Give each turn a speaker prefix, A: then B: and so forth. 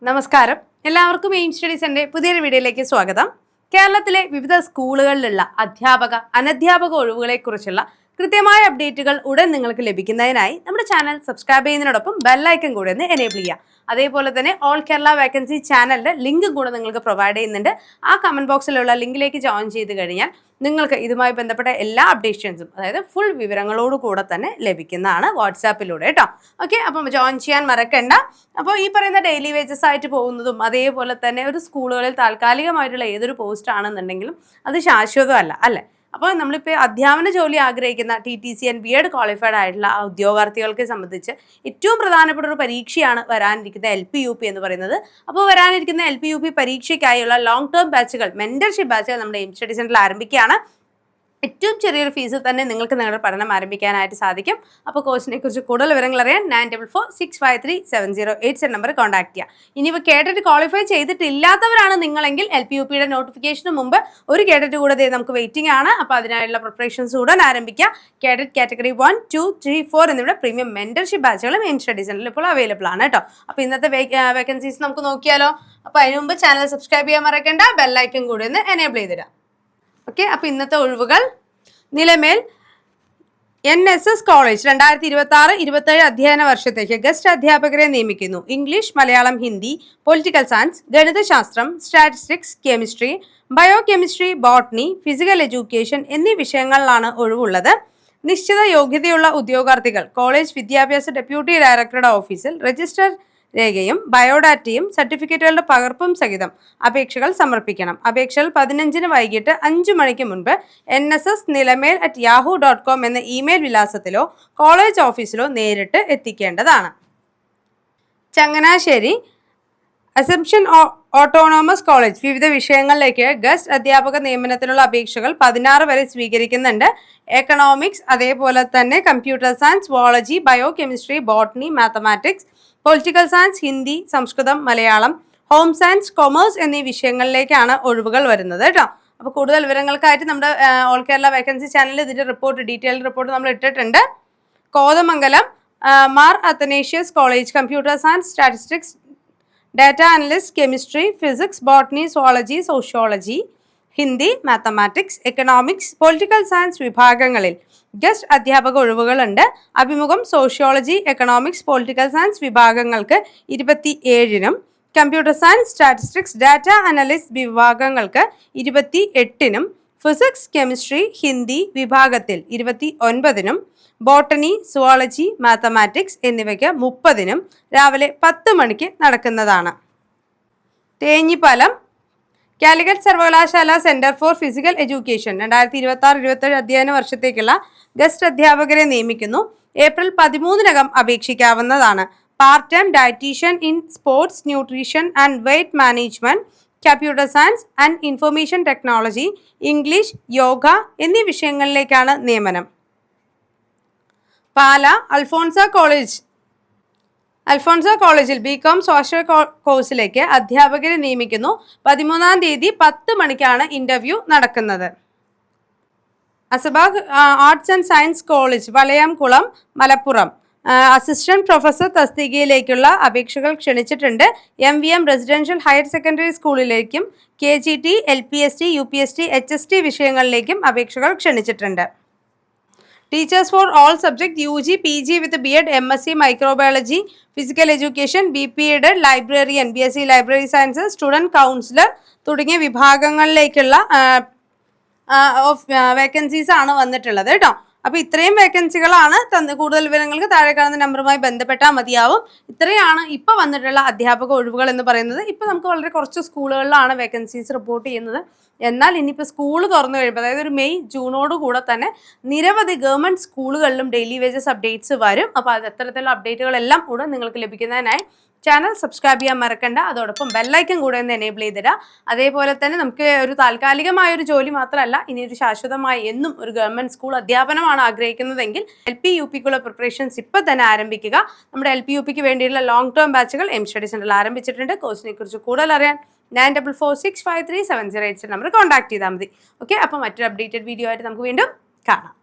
A: നമസ്കാരം, എല്ലാവർക്കും എയിം സ്റ്റഡീസിന്റെ പുതിയൊരു വീഡിയോയിലേക്ക് സ്വാഗതം. കേരളത്തിലെ വിവിധ സ്കൂളുകളിലുള്ള അധ്യാപക അനധ്യാപക ഒഴിവുകളെക്കുറിച്ചുള്ള കൃത്യമായ അപ്ഡേറ്റുകൾ ഉടൻ നിങ്ങൾക്ക് ലഭിക്കുന്നതിനായി നമ്മുടെ ചാനൽ സബ്സ്ക്രൈബ് ചെയ്യുന്നതിനോടൊപ്പം ബെല്ലൈക്കൺ കൂടെ ഒന്ന് എനേബിൾ ചെയ്യുക. അതേപോലെ തന്നെ ഓൾ കേരള വേക്കൻസി ചാനലിന്റെ ലിങ്ക് കൂടെ നിങ്ങൾക്ക് പ്രൊവൈഡ് ചെയ്യുന്നുണ്ട്. ആ കമന്റ് ബോക്സിലുള്ള ലിങ്കിലേക്ക് ജോയിൻ ചെയ്ത് കഴിഞ്ഞാൽ നിങ്ങൾക്ക് ഇതുമായി ബന്ധപ്പെട്ട എല്ലാ അപ്ഡേഷൻസും, അതായത് ഫുൾ വിവരങ്ങളോട് കൂടെ തന്നെ ലഭിക്കുന്നതാണ് വാട്സാപ്പിലൂടെ കേട്ടോ. ഓക്കെ, അപ്പം ജോയിൻ ചെയ്യാൻ മറക്കണ്ട. അപ്പോൾ ഈ പറയുന്ന ഡെയിലി വേജസ് ആയിട്ട് പോകുന്നതും അതേപോലെ തന്നെ ഒരു സ്കൂളുകളിൽ താൽക്കാലികമായിട്ടുള്ള ഏതൊരു പോസ്റ്റ് ആണെന്നുണ്ടെങ്കിലും അത് ശാശ്വതമല്ല അല്ലേ. അപ്പോൾ നമ്മളിപ്പോൾ അധ്യാപന ജോലി ആഗ്രഹിക്കുന്ന TTC and B.Ed ക്വാളിഫൈഡ് ആയിട്ടുള്ള ഉദ്യോഗാർത്ഥികൾക്ക് സംബന്ധിച്ച് ഏറ്റവും പ്രധാനപ്പെട്ട ഒരു പരീക്ഷയാണ് വരാനിരിക്കുന്ന LP-UP എന്ന് പറയുന്നത്. അപ്പോൾ വരാനിരിക്കുന്ന LP-UP പരീക്ഷയ്ക്കായുള്ള ലോങ് ടേം ബാച്ചുകൾ, മെന്റർഷിപ്പ് ബാച്ചുകൾ നമ്മുടെ എയിം സ്റ്റഡി സെന്ററിൽ ആരംഭിക്കുകയാണ്. ഏറ്റവും ചെറിയൊരു ഫീസിൽ തന്നെ നിങ്ങൾക്ക് നിങ്ങളുടെ പഠനം ആരംഭിക്കാനായിട്ട് സാധിക്കും. അപ്പോൾ കോഴ്സിനെ കുറിച്ച് കൂടുതൽ വിവരങ്ങൾ അറിയാൻ 9446537087 നമ്പർ കോൺടാക്ട് ചെയ്യുക. ഇനിയിപ്പോൾ കേഡറ്റ് ക്വാളിഫൈ ചെയ്തിട്ടില്ലാത്തവരാണ് നിങ്ങളെങ്കിൽ LP-UPയുടെ നോട്ടിഫിക്കേഷന് മുമ്പ് ഒരു കേഡറ്റ് കൂടെ നമുക്ക് വെയിറ്റിംഗ് ആണ്. അപ്പോൾ അതിനായുള്ള പ്രിപ്പറേഷൻസ് ഉടൻ ആരംഭിക്കുക. കേഡറ്റ് കാറ്റഗറി 1, 2, 3, 4 എന്നിവിടെ പ്രീമിയം മെന്റർഷിപ്പ് ബാച്ചുകളും എയിം സ്റ്റഡി സെന്ററിൽ ഇപ്പോൾ അവൈലബിൾ ആണ് കേട്ടോ. അപ്പോൾ ഇന്നത്തെ വേക്കൻസീസ് നമുക്ക് നോക്കിയാലോ. അപ്പോൾ അതിന് മുമ്പ് ചാനൽ സബ്സ്ക്രൈബ് ചെയ്യാൻ മറക്കേണ്ട, ബെല്ലൈക്കൺ കൂടി ഒന്ന് എനേബിൾ ചെയ്തിടാം. ഓക്കെ, അപ്പോൾ ഇന്നത്തെ ഒഴിവുകൾ: നിലമേൽ NSS കോളേജ് 2026-27 അധ്യയന വർഷത്തേക്ക് ഗസ്റ്റ് അധ്യാപകരെ നിയമിക്കുന്നു. English, Malayalam, Hindi, political science, ഗണിതശാസ്ത്രം, statistics, chemistry, biochemistry, botany, physical education എന്നീ വിഷയങ്ങളിലാണ് ഒഴിവുള്ളത്. നിശ്ചിത യോഗ്യതയുള്ള ഉദ്യോഗാർത്ഥികൾ കോളേജ് വിദ്യാഭ്യാസ ഡെപ്യൂട്ടി ഡയറക്ടറുടെ ഓഫീസിൽ രജിസ്റ്റർ രേഖയും ബയോഡാറ്റയും സർട്ടിഫിക്കറ്റുകളുടെ പകർപ്പും സഹിതം അപേക്ഷകൾ സമർപ്പിക്കണം. അപേക്ഷകൾ 15-ന് വൈകിട്ട് 5 മണിക്ക് മുൻപ് nssnilamal@yahoo.com എന്ന ഇമെയിൽ വിലാസത്തിലോ കോളേജ് ഓഫീസിലോ നേരിട്ട് എത്തിക്കേണ്ടതാണ്. ചങ്ങനാശ്ശേരി അസംപ്ഷൻ ഓട്ടോണോമസ് കോളേജ് വിവിധ വിഷയങ്ങളിലേക്ക് ഗസ്റ്റ് അധ്യാപക നിയമനത്തിനുള്ള അപേക്ഷകൾ 16 വരെ സ്വീകരിക്കുന്നുണ്ട്. എക്കണോമിക്സ്, അതേപോലെ തന്നെ computer science, zoology, biochemistry, botany, mathematics, political science, Hindi, സംസ്കൃതം, മലയാളം, ഹോം സയൻസ്, കൊമേഴ്സ് എന്നീ വിഷയങ്ങളിലേക്കാണ് ഒഴിവുകൾ വരുന്നത് കേട്ടോ. അപ്പോൾ കൂടുതൽ വിവരങ്ങൾക്കായിട്ട് നമ്മുടെ ഓൾ കേരള വേക്കൻസി ചാനലിൽ ഇതിൻ്റെ ഡീറ്റെയിൽഡ് റിപ്പോർട്ട് നമ്മൾ ഇട്ടിട്ടുണ്ട്. Kothamangalam Mar Athanasius college computer science, statistics, data analyst, chemistry, physics, botany, zoology, sociology, Hindi, mathematics, economics, political science വിഭാഗങ്ങളിൽ ഗസ്റ്റ് അധ്യാപക ഒഴിവുകളുണ്ട്. അഭിമുഖം സോഷ്യോളജി, എക്കണോമിക്സ്, പൊളിറ്റിക്കൽ സയൻസ് വിഭാഗങ്ങൾക്ക് 27-നും computer science, statistics, data analyst വിഭാഗങ്ങൾക്ക് 28-നും ഫിസിക്സ്, കെമിസ്ട്രി, ഹിന്ദി വിഭാഗത്തിൽ 29-നും ബോട്ടണി, സുവോളജി, മാത്തമാറ്റിക്സ് എന്നിവയ്ക്ക് 30-നും രാവിലെ 10 മണിക്ക് നടക്കുന്നതാണ്. തേഞ്ഞിപ്പാലം കാലിക്കറ്റ് സർവകലാശാല സെന്റർ ഫോർ ഫിസിക്കൽ എഡ്യൂക്കേഷൻ 2026-27 അധ്യയന വർഷത്തേക്കുള്ള ഗസ്റ്റ് അധ്യാപകരെ നിയമിക്കുന്നു. ഏപ്രിൽ 13-നകം അപേക്ഷിക്കാവുന്നതാണ്. Part time dietitian in sports nutrition and weight management, computer science and information technology, English, yoga എന്നീ വിഷയങ്ങളിലേക്കാണ് നിയമനം. പാല അൽഫോൺസ കോളേജിൽ BCom സോഷ്യൽ കോഴ്സിലേക്ക് അധ്യാപകരെ നിയമിക്കുന്നു. 13-ാം തീയതി 10 മണിക്കാണ് ഇന്റർവ്യൂ നടക്കുന്നത്. അസബാഗ് arts and science college Valayamkulam, Malappuram assistant professor തസ്തികയിലേക്കുള്ള അപേക്ഷകൾ ക്ഷണിച്ചിട്ടുണ്ട്. MVM റെസിഡൻഷ്യൽ ഹയർ സെക്കൻഡറി സ്കൂളിലേക്കും KGT, LPST, UPST, HST വിഷയങ്ങളിലേക്കും അപേക്ഷകൾ ക്ഷണിച്ചിട്ടുണ്ട്. Teachers for all subject UG, PG with B.Ed, MSc microbiology, physical education, BP.Ed, librarian, BSc library science, student counsellor തുടങ്ങിയ വിഭാഗങ്ങളിലേക്കുള്ള vacancies ആണ് വന്നിട്ടുള്ളത് കേട്ടോ. അപ്പോൾ ഇത്രയും വേക്കൻസികളാണ്. കൂടുതൽ വിവരങ്ങൾക്ക് താഴെ കാണുന്ന നമ്പറുമായി ബന്ധപ്പെട്ടാൽ മതിയാവും. ഇത്രയാണ് ഇപ്പോൾ വന്നിട്ടുള്ള അധ്യാപക ഒഴിവുകൾ എന്ന് പറയുന്നത്. ഇപ്പോൾ നമുക്ക് വളരെ കുറച്ച് സ്കൂളുകളിലാണ് വേക്കൻസീസ് റിപ്പോർട്ട് ചെയ്യുന്നത്. എന്നാൽ ഇനിയിപ്പോൾ സ്കൂൾ തുറന്നു കഴിയുമ്പോൾ, അതായത് ഒരു മെയ് ജൂണോട് കൂടെ തന്നെ നിരവധി ഗവൺമെൻറ് സ്കൂളുകളിലും ഡെയിലി വേജസ് അപ്ഡേറ്റ്സ് വരും. അപ്പോൾ അത് അത്തരത്തിലുള്ള അപ്ഡേറ്റുകളെല്ലാം കൂടെ നിങ്ങൾക്ക് ലഭിക്കുന്നതിനായി ചാനൽ സബ്സ്ക്രൈബ് ചെയ്യാൻ മറക്കണ്ട. അതോടൊപ്പം ബെല്ലൈക്കൺ കൂടെ ഒന്ന് എനേബിൾ ചെയ്തിടുക. അതേപോലെ തന്നെ നമുക്ക് ഒരു താൽക്കാലികമായ ഒരു ജോലി മാത്രമല്ല, ഇനി ഒരു ശാശ്വതമായി എന്നും ഒരു ഗവൺമെൻറ് സ്കൂൾ അധ്യാപനമാണ് ആഗ്രഹിക്കുന്നതെങ്കിൽ LP-UPക്കുള്ള പ്രിപ്പറേഷൻസ് ഇപ്പോൾ തന്നെ ആരംഭിക്കുക. നമ്മുടെ LP-UPക്ക് വേണ്ടിയുള്ള ലോങ് ടേം ബാച്ചുകൾ എയിം സ്റ്റഡി സെന്ററിൽ ആരംഭിച്ചിട്ടുണ്ട്. കോഴ്സിനെ കുറിച്ച് കൂടുതൽ അറിയാൻ 9446537087 നമ്പർ കോൺടാക്ട് ചെയ്താൽ മതി. ഓക്കെ, അപ്പോൾ മറ്റൊരു അപ്ഡേറ്റഡ് വീഡിയോ ആയിട്ട് നമുക്ക് വീണ്ടും കാണാം.